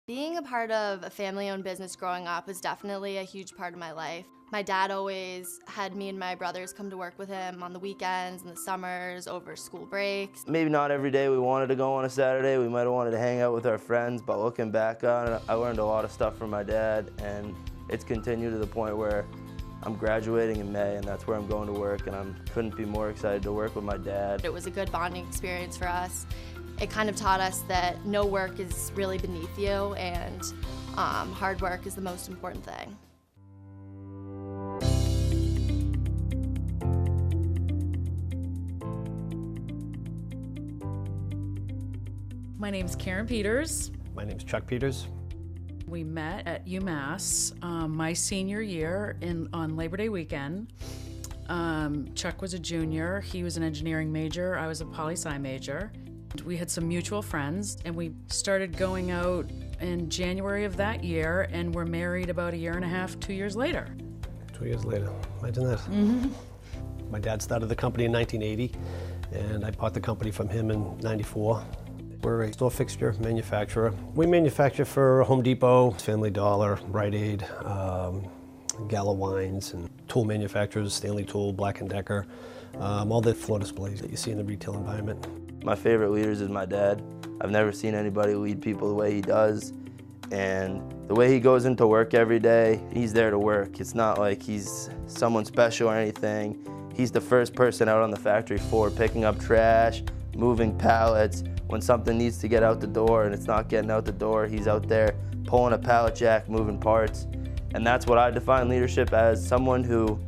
Being a part of a family-owned business growing up was definitely a huge part of my life. My dad always had me and my brothers come to work with him on the weekends and the summers, over school breaks. Maybe not every day we wanted to go on a Saturday. We might have wanted to hang out with our friends, but looking back on it, I learned a lot of stuff from my dad, and it's continued to the point where I'm graduating in May, and that's where I'm going to work, and I couldn't be more excited to work with my dad. It was a good bonding experience for us. It kind of taught us that no work is really beneath you, and hard work is the most important thing. My name's Karen Peters. My name's Chuck Peters. We met at UMass my senior year on Labor Day weekend. Chuck was a junior, he was an engineering major, I was a poli-sci major. We had some mutual friends, and we started going out in January of that year, and were married about a year and a half, 2 years later. 2 years later, imagine that. Mm-hmm. My dad started the company in 1980, and I bought the company from him in '94. We're a store fixture manufacturer. We manufacture for Home Depot, Family Dollar, Rite Aid, Gala Wines, and tool manufacturers, Stanley Tool, Black & Decker, all the floor displays that you see in the retail environment. My favorite leaders is my dad. I've never seen anybody lead people the way he does, and the way he goes into work every day, he's there to work. It's not like he's someone special or anything. He's the first person out on the factory floor picking up trash, moving pallets. When something needs to get out the door and it's not getting out the door, he's out there pulling a pallet jack, moving parts. And that's what I define leadership as, someone who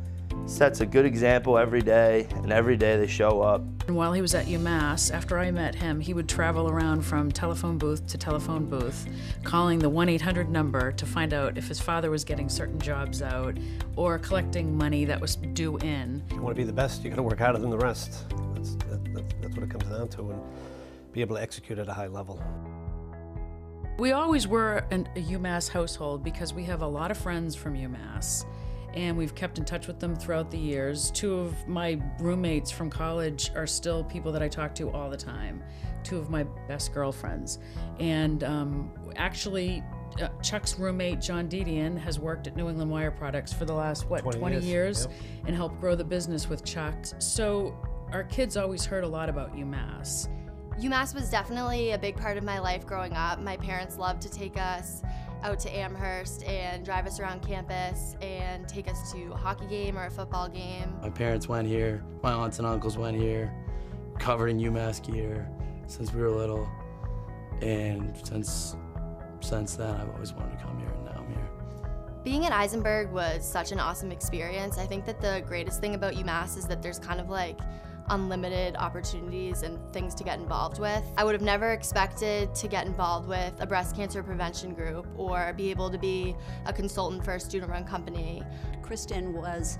sets a good example every day, and every day they show up. And while he was at UMass, after I met him, he would travel around from telephone booth to telephone booth, calling the 1-800 number to find out if his father was getting certain jobs out or collecting money that was due in. If you want to be the best, you got to work harder than the rest. That's what it comes down to, and be able to execute at a high level. We always were a UMass household because we have a lot of friends from UMass, and we've kept in touch with them throughout the years. 2 of my roommates from college are still people that I talk to all the time, 2 of my best girlfriends. And actually, Chuck's roommate, John Didion, has worked at New England Wire Products for the last, 20 years, yep. And helped grow the business with Chuck. So our kids always heard a lot about UMass. UMass was definitely a big part of my life growing up. My parents loved to take us out to Amherst and drive us around campus and take us to a hockey game or a football game. My parents went here, my aunts and uncles went here, covered in UMass gear since we were little, and since then I've always wanted to come here, and now I'm here. Being at Isenberg was such an awesome experience. I think that the greatest thing about UMass is that there's kind of like unlimited opportunities and things to get involved with. I would have never expected to get involved with a breast cancer prevention group or be able to be a consultant for a student-run company. Kristen was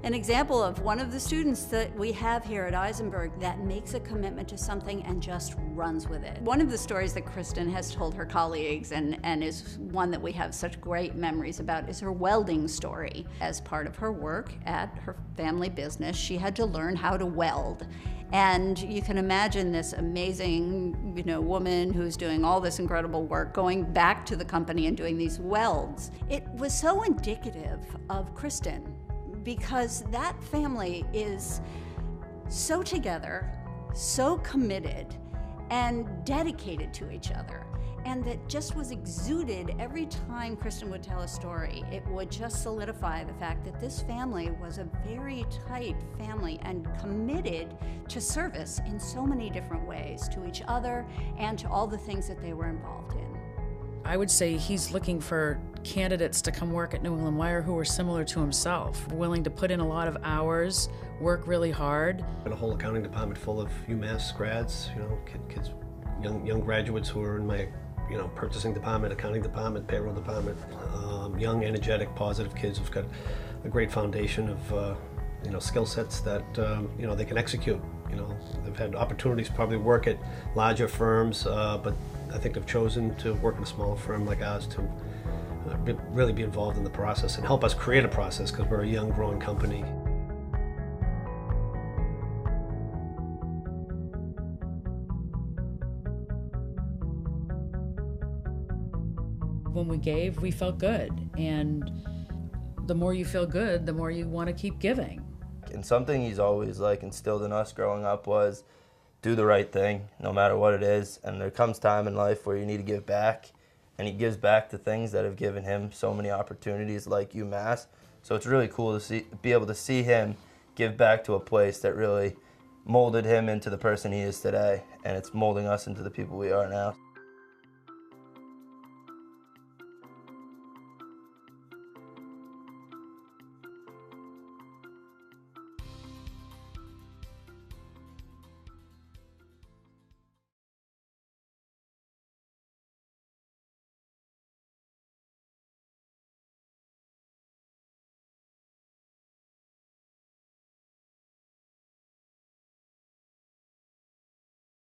an example of one of the students that we have here at Isenberg that makes a commitment to something and just runs with it. One of the stories that Kristen has told her colleagues, and is one that we have such great memories about, is her welding story. As part of her work at her family business, she had to learn how to weld. And you can imagine this amazing, woman who's doing all this incredible work going back to the company and doing these welds. It was so indicative of Kristen, because that family is so together, so committed, and dedicated to each other. And that just was exuded every time Kristen would tell a story. It would just solidify the fact that this family was a very tight family and committed to service in so many different ways, to each other and to all the things that they were involved in. I would say he's looking for candidates to come work at New England Wire who are similar to himself, willing to put in a lot of hours, work really hard. And a whole accounting department full of UMass grads, kids, young graduates who are in my, purchasing department, accounting department, payroll department. Young, energetic, positive kids who've got a great foundation of, skill sets that, they can execute. They've had opportunities to probably work at larger firms, but I think they've chosen to work in a smaller firm like ours to really be involved in the process and help us create a process, because we're a young, growing company. When we gave, we felt good. And the more you feel good, the more you want to keep giving. And something he's always like instilled in us growing up was do the right thing, no matter what it is. And there comes time in life where you need to give back. And he gives back to things that have given him so many opportunities like UMass. So it's really cool to be able to see him give back to a place that really molded him into the person he is today. And it's molding us into the people we are now.